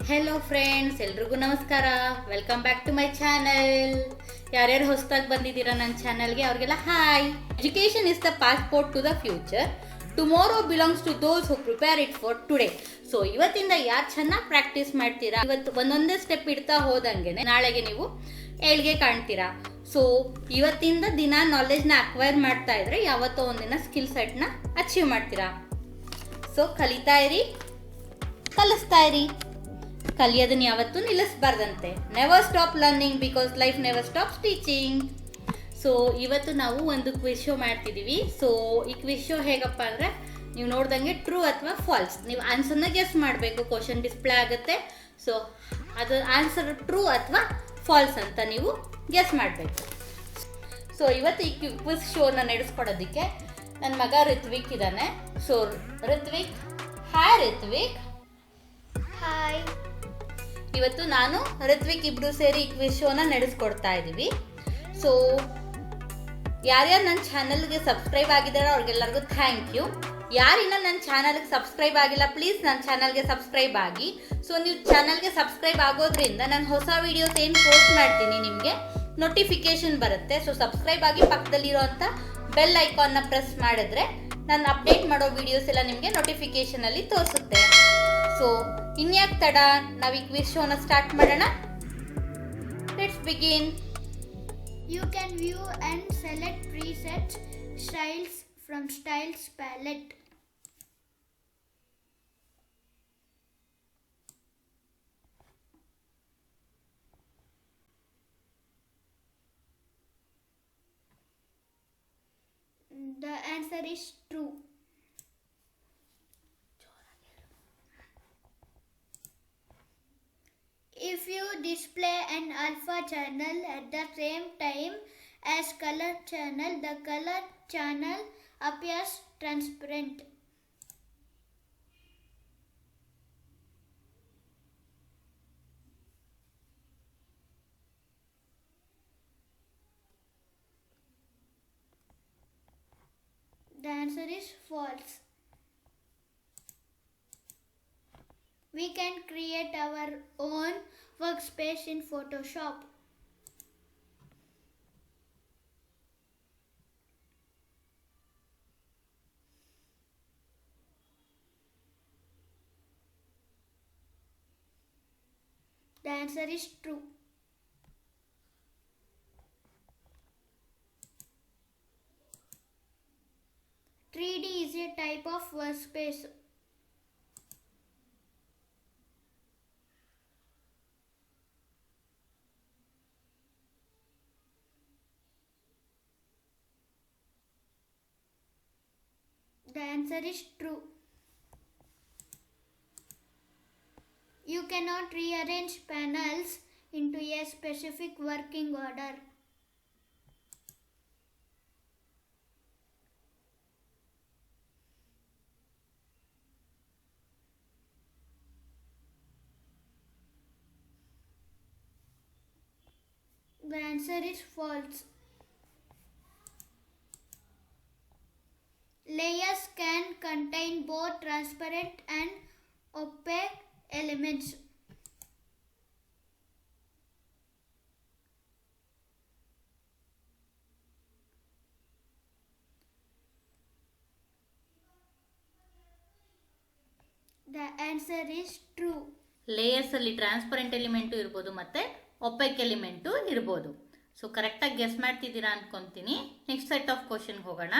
Hello friends, ಎಲ್ರಿಗೂ ನಮಸ್ಕಾರ. Welcome back to my channel. ಯಾರ್ಯಾರು ಹೊಸದಾಗಿ ಬಂದಿದ್ದೀರಾ ನನ್ನ ಚಾನಲ್ಗೆ ಅವ್ರಿಗೆಲ್ಲ hi. Education is the passport to the future. Tomorrow belongs to those who prepare it for today. So ಇವತ್ತಿಂದ ಯಾರು ಚೆನ್ನಾಗಿ ಪ್ರಾಕ್ಟೀಸ್ ಮಾಡ್ತೀರಾ, ಇವತ್ತು ಒಂದೊಂದೇ ಸ್ಟೆಪ್ ಇಡ್ತಾ ಹೋದಂಗೆ ನಾಳೆಗೆ ನೀವು ಏಳ್ಗೆ ಕಾಣ್ತೀರಾ. ಸೊ ಇವತ್ತಿಂದ ದಿನ ನಾಲೆಜ್ನ ಅಕ್ವೈರ್ ಮಾಡ್ತಾ ಇದ್ರೆ ಯಾವತ್ತೋ ಒಂದಿನ ಸ್ಕಿಲ್ ಸೆಟ್ನ ಅಚೀವ್ ಮಾಡ್ತೀರಾ. ಸೊ ಕಲಿತಾ ಇರಿ, ಕಲಿಸ್ತಾ ಇರಿ. ಕಲಿಯೋದನ್ನ ಯಾವತ್ತೂ ನಿಲ್ಲಿಸಬಾರ್ದಂತೆ. Never stop learning because life never stops teaching. So ಇವತ್ತು ನಾವು ಒಂದು ಕ್ವಿಜ್ ಶೋ ಮಾಡ್ತಿದ್ದೀವಿ. ಸೊ ಈ ಕ್ವಿಜ್ ಶೋ ಹೇಗಪ್ಪ ಅಂದರೆ, ನೀವು ನೋಡ್ದಂಗೆ ಟ್ರೂ ಅಥವಾ ಫಾಲ್ಸ್, ನೀವು ಆನ್ಸರ್ನ ಗೆಸ್ ಮಾಡಬೇಕು. ಕ್ವಶನ್ ಡಿಸ್ಪ್ಲೇ ಆಗುತ್ತೆ. ಸೊ ಅದು ಆನ್ಸರ್ ಟ್ರೂ ಅಥವಾ ಫಾಲ್ಸ್ ಅಂತ ನೀವು ಗೆಸ್ ಮಾಡಬೇಕು. ಸೊ ಇವತ್ತು ಈ ಕ್ವಿಜ್ ಶೋನ ನಡೆಸ್ಕೊಡೋದಕ್ಕೆ ನನ್ನ ಮಗ ಋತ್ವಿಕ್ ಇದ್ದಾನೆ. So Ritwik, hi Ritwik. Hi. ಇವತ್ತು ನಾನು ಋತ್ವಿಕ್ ಇಬ್ರು ಸೇರಿ ಈ ಕ್ವಿಜ್ ಶೋನ ನಡೆಸ್ಕೊಡ್ತಾ ಇದ್ದೀವಿ. ಸೊ ಯಾರ್ಯಾರು ನನ್ನ ಚಾನಲ್ಗೆ ಸಬ್ಸ್ಕ್ರೈಬ್ ಆಗಿದ್ದಾರೋ ಅವ್ರಿಗೆಲ್ಲರಿಗೂ ಥ್ಯಾಂಕ್ ಯು. ಯಾರಿನ್ನ ನನ್ನ ಚಾನಲ್ಗೆ ಸಬ್ಸ್ಕ್ರೈಬ್ ಆಗಿಲ್ಲ, ಪ್ಲೀಸ್ ನನ್ನ ಚಾನಲ್ಗೆ ಸಬ್ಸ್ಕ್ರೈಬ್ ಆಗಿ. ಸೊ ನೀವು ಚಾನಲ್ಗೆ ಸಬ್ಸ್ಕ್ರೈಬ್ ಆಗೋದ್ರಿಂದ ನಾನು ಹೊಸ ವೀಡಿಯೋಸ್ ಏನು ಪೋಸ್ಟ್ ಮಾಡ್ತೀನಿ ನಿಮಗೆ ನೋಟಿಫಿಕೇಶನ್ ಬರುತ್ತೆ. ಸೊ ಸಬ್ಸ್ಕ್ರೈಬ್ ಆಗಿ ಪಕ್ಕದಲ್ಲಿರೋಂಥ ಬೆಲ್ ಐಕಾನ್ನ ಪ್ರೆಸ್ ಮಾಡಿದ್ರೆ ನಾನು ಅಪ್ಡೇಟ್ ಮಾಡೋ ವೀಡಿಯೋಸ್ ಎಲ್ಲ ನಿಮಗೆ ನೋಟಿಫಿಕೇಶನಲ್ಲಿ ತೋರಿಸುತ್ತೆ. ಸೊ ಇನ್ಯಾಕೆ ತಡ, ನಾವು ಈ ಕ್ವಿಜ್ ಶೋನ ಸ್ಟಾರ್ಟ್ ಮಾಡೋಣ. Let's begin. You can view and select preset styles from Styles palette. The answer is true. If you display an alpha channel at the same time as color channel, the color channel appears transparent. The answer is false. We can create our own workspace in Photoshop. The answer is true. (3D) is a type of workspace. The answer is true. You cannot rearrange panels into a specific working order. The answer is false. Layers can contain both transparent and opaque elements. The answer is true. Layers ಅಲ್ಲಿ transparent element ಇರ್ಬೋದು ಮತ್ತೆ opaque element ಇರ್ಬೋದು. So ಕರೆಕ್ಟಾಗಿ guess ಮಾಡ್ತಿದ್ದೀರಾ ಅನ್ಕೊಂತೀನಿ. Next set of ಕ್ವಶನ್ಗೆ ಹೋಗೋಣ.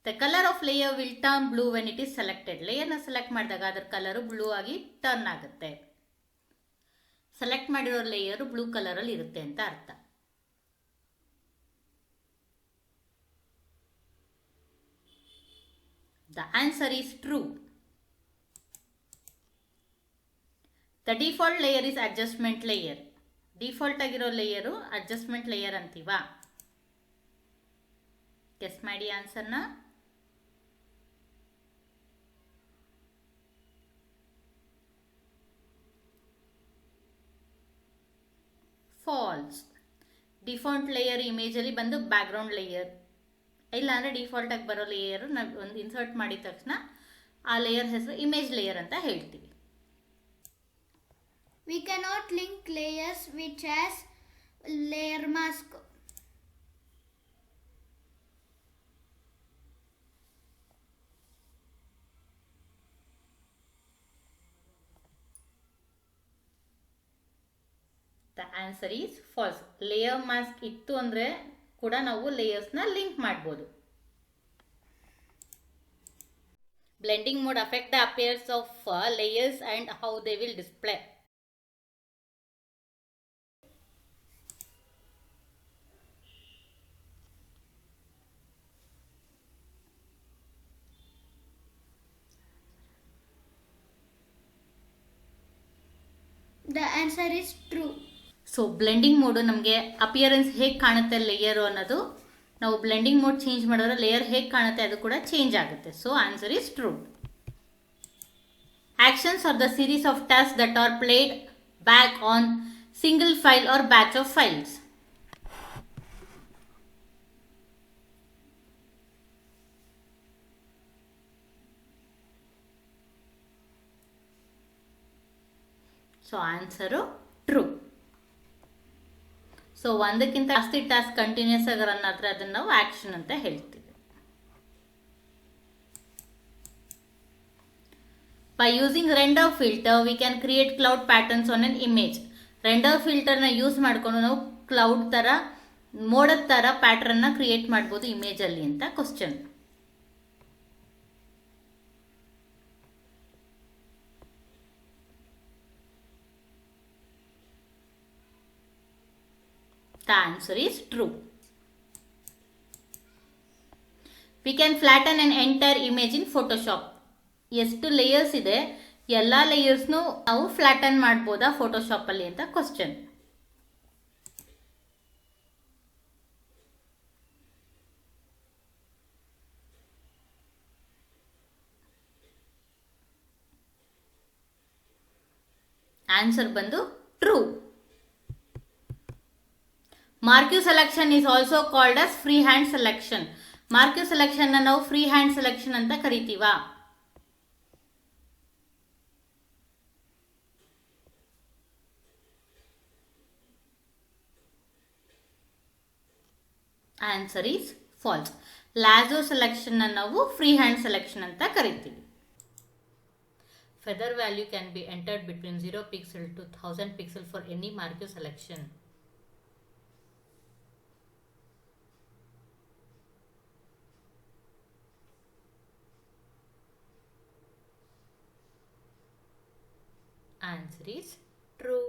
The colour of layer will turn blue when it is selected. ಲೇಯರ್ನ ಸೆಲೆಕ್ಟ್ ಮಾಡಿದಾಗ ಅದರ ಕಲರು ಬ್ಲೂ ಆಗಿ ಟರ್ನ್ ಆಗುತ್ತೆ. ಸೆಲೆಕ್ಟ್ ಮಾಡಿರೋ ಲೇಯರು ಬ್ಲೂ ಕಲರಲ್ಲಿ ಇರುತ್ತೆ ಅಂತ ಅರ್ಥ. The answer is true. The default layer is adjustment layer. Default ಆಗಿರೋ ಲೇಯರು ಅಡ್ಜಸ್ಟ್ಮೆಂಟ್ ಲೇಯರ್ ಅಂತೀವಾ? ಗೆಸ್ ಮಾಡಿ ಆನ್ಸರ್ನ. ಫಾಲ್ಸ್. ಡಿಫಾಲ್ಟ್ ಲೇಯರ್ ಇಮೇಜಲ್ಲಿ ಬಂದು ಬ್ಯಾಕ್ಗ್ರೌಂಡ್ ಲೇಯರ್, ಇಲ್ಲಾಂದರೆ ಡಿಫಾಲ್ಟ್ ಆಗಿ ಬರೋ ಲೇಯರು ನಾವು ಒಂದು ಇನ್ಸರ್ಟ್ ಮಾಡಿದ ತಕ್ಷಣ ಆ ಲೇಯರ್ ಹೆಸರು ಇಮೇಜ್ ಲೇಯರ್ ಅಂತ ಹೇಳ್ತೀವಿ. We cannot link layers which has layer mask. The answer is false. Layer mask ittu andre kuda ನಾವು layers na link ಮಾಡಬಹುದು. Blending mode affect the appearance of layers and how they will display. The answer is true. So blending mode ನಮಗೆ appearance ಹೇಗೆ ಕಾಣುತ್ತೆ layer ಅನ್ನೋದು, ನಾವು blending mode change ಮಾಡಿದ್ರೆ layer ಹೇಗೆ ಕಾಣುತ್ತೆ ಅದು ಕೂಡ ಚೇಂಜ್ ಆಗುತ್ತೆ. So answer is true. Actions are the series of task that are played back on single file or batch of files. So answer true. So ಒಂದಕ್ಕಿಂತ ಜಾಸ್ತಿ ಟಾಸ್ಕ್ ಕಂಟಿನ್ಯೂಸ್ ಆಗಿ run ಆದರೆ ಅದನ್ನು ನಾವು ಆಕ್ಷನ್ ಅಂತ ಹೇಳ್ತೀವಿ. By using render filter we can create cloud patterns on N image. Render ಫಿಲ್ಟರ್ನ use ಮಾಡಿಕೊಂಡು ನಾವು ಕ್ಲೌಡ್ ಥರ ಮೋಡದ ಥರ ಪ್ಯಾಟರ್ನ್ನ ಕ್ರಿಯೇಟ್ ಮಾಡ್ಬೋದು ಇಮೇಜಲ್ಲಿ ಅಂತ question. The answer is true. We can flatten an entire image in Photoshop. ಎಷ್ಟು ಲೇಯರ್ಸ್ ಇದೆ ಎಲ್ಲ ಲೇಯರ್ಸ್ನು ನಾವು ಫ್ಲಾಟನ್ ಮಾಡ್ಬೋದಾ ಫೋಟೋಶಾಪಲ್ಲಿ ಅಂತ ಕ್ವಶನ್. ಆನ್ಸರ್ ಬಂದು true. Marquee selection is also called as freehand selection. Marquee selection na ನಾವು freehand selection ಅಂತ ಕರಿತೀವಾ? Answer is false. Lasso selection na ನಾವು freehand selection ಅಂತ ಕರಿತೀವಿ. Feather value can be entered between 0 pixel to 1000 pixel for any marquee selection. Answer is true.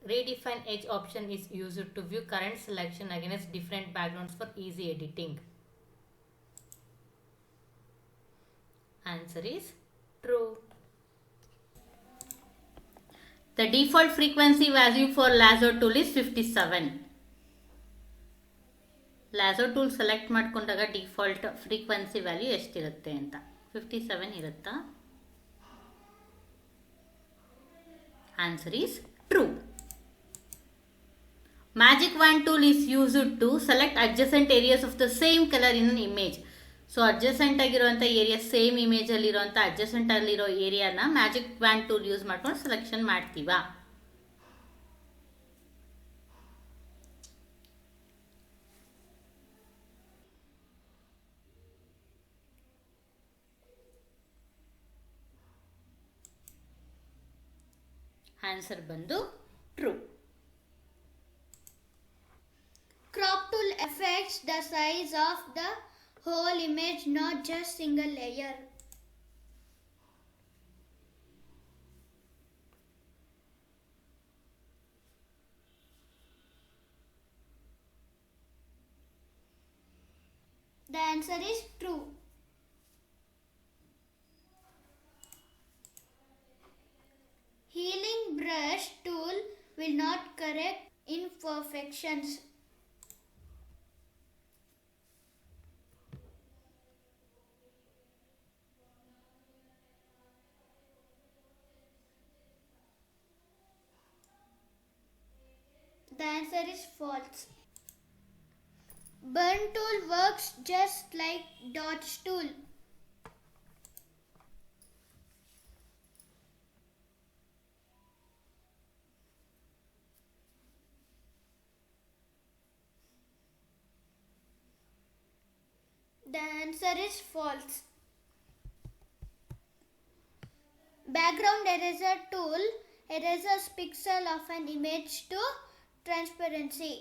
Redefine edge option is used to view current selection against different backgrounds for easy editing. Answer is true. The default frequency value for lasso tool is 57. Lasso tool select ಮಾಡ್ಕೊಂಡಾಗ default frequency value ಎಷ್ಟಿರುತ್ತೆ ಅಂತ 57 ಇರುತ್ತಾ? Answer is true. Magic wand tool is used to select adjacent areas of the same color in an image. So adjacent ಆಗಿರುವಂಥ area same ಇಮೇಜಲ್ಲಿ ಇರುವಂಥ adjacent ಅಲ್ಲಿರೋ ಏರಿಯಾನ magic ವ್ಯಾಂಡ್ tool use ಮಾಡ್ಕೊಂಡು selection ಮಾಡ್ತೀವಾ? Answer ಬಂದು true. Crop tool affects the size of the whole image, not just single layer. The answer is true. Healing brush tool will not correct imperfections. The answer is false. Burn tool works just like dodge tool. The answer is false. Background eraser tool erases pixel of an image to transparency.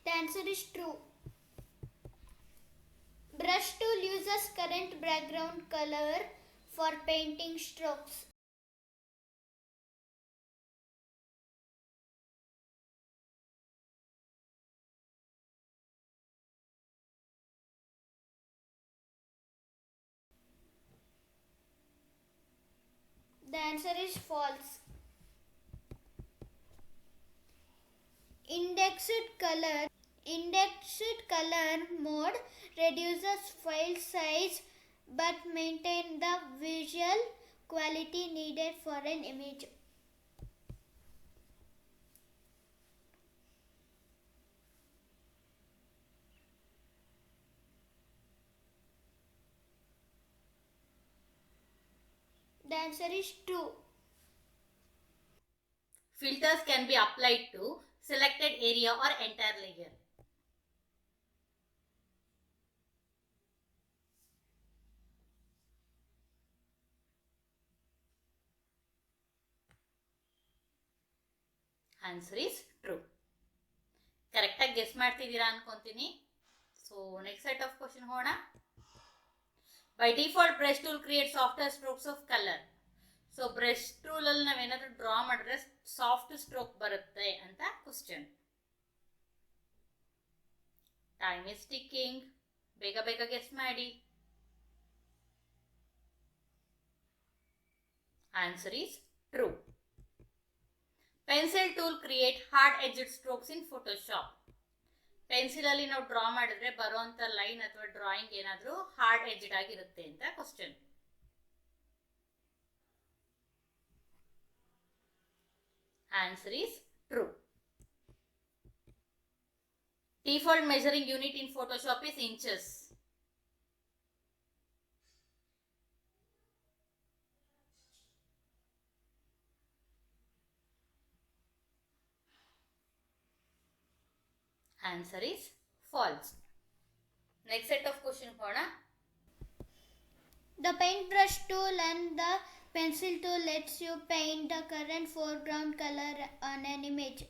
The answer is true. Brush tool uses current background color for painting strokes. The answer is false. Indexed color mode reduces file size but maintain the visual quality needed for an image. The answer is true. Filters can be applied to selected area or entire layer. Answer is true. ಕರೆಕ್ಟಾಗಿ guess ಮಾಡ್ತಿದ್ದೀರಾ ಅನ್ಕೊಂತೀನಿ. So next set of question ಹೋಗೋಣ. By default brush tool create software strokes of colour. So brush tool ಅಲ್ಲಿ ನಾವೇನಾದ್ರೂ draw ಮಾಡಿದ್ರೆ soft stroke ಬರುತ್ತೆ ಅಂತ question. Time is ticking. ಬೇಗ ಬೇಗ ಗೆಸ್ ಮಾಡಿ. Answer is true. Pencil tool create hard edged strokes in Photoshop. Pencil ಅಲ್ಲಿ ನಾವು ಡ್ರಾ ಮಾಡಿದ್ರೆ ಬರುವಂತ ಲೈನ್ ಅಥವಾ ಡ್ರಾಯಿಂಗ್ ಏನಾದ್ರೂ ಹಾರ್ಡ್ ಎಡ್ಜೆಡ್ ಆಗಿರುತ್ತೆ ಅಂತ question. Answer is true. Default measuring unit in Photoshop is inches. Answer is false. Next set of question ಹೋಗೋಣ. The paintbrush tool and the pencil tool lets you paint the current foreground color on an image.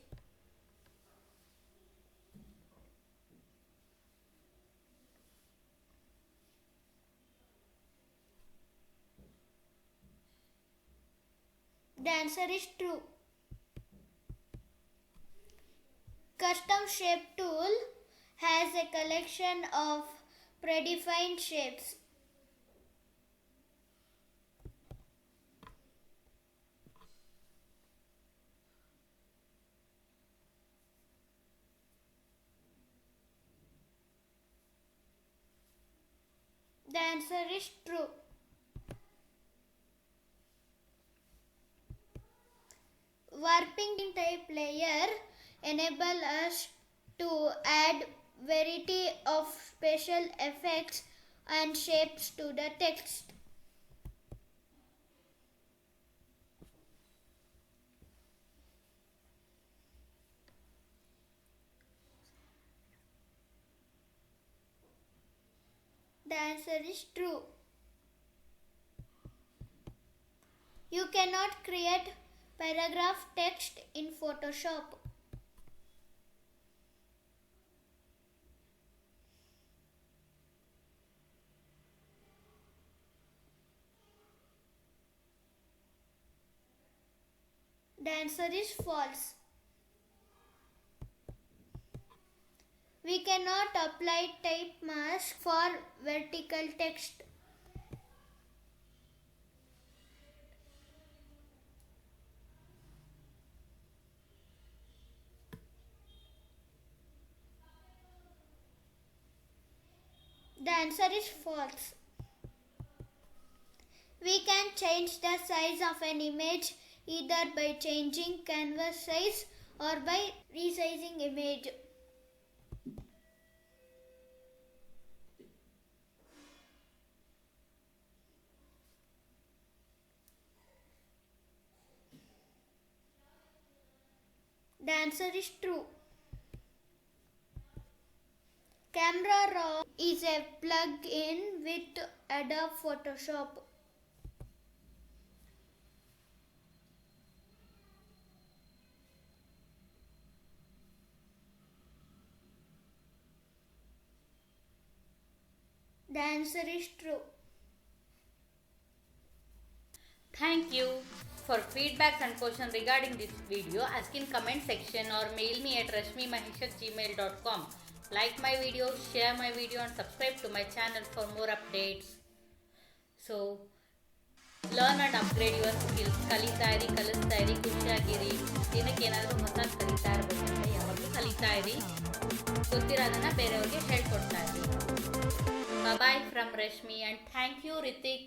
The answer is true. Custom shape tool has a collection of predefined shapes. The answer is true. Warping type layer enable us to add variety of special effects and shapes to the text. The answer is true. You cannot create paragraph text in Photoshop. The answer is false. We cannot apply type mask for vertical text. The answer is false. We can change the size of an image either by changing canvas size or by resizing image. The answer is true. Camera Raw is a plug-in with Adobe Photoshop. The answer is true. Thank you. For feedbacks and questions regarding this video, ask in comment section or mail me at rashmimahesh@gmail.com. Like my video, share my video and subscribe to my channel for more updates. So, learn and upgrade your skills. ಕಲಿತಾ ಇರಿ, ಕಲಿಸ್ತಾ ಇರಿ, ಖುಷಿಯಾಗಿರಿ. ದಿನಕ್ಕೆ ಏನಾದರೂ ಹೊಸದು ಕಲಿತಾ ಇರಬೇಕು ಅಂತ ಯಾವಾಗಲೂ ಕಲಿತಾ ಇರಿ. ಗೊತ್ತಿರೋದನ್ನ ಬೇರೆಯವ್ರಿಗೆ ಹೇಳ್ಕೊಡ್ತಾ ಇರಿ. Bye bye from Rashmi and thank you Ritik.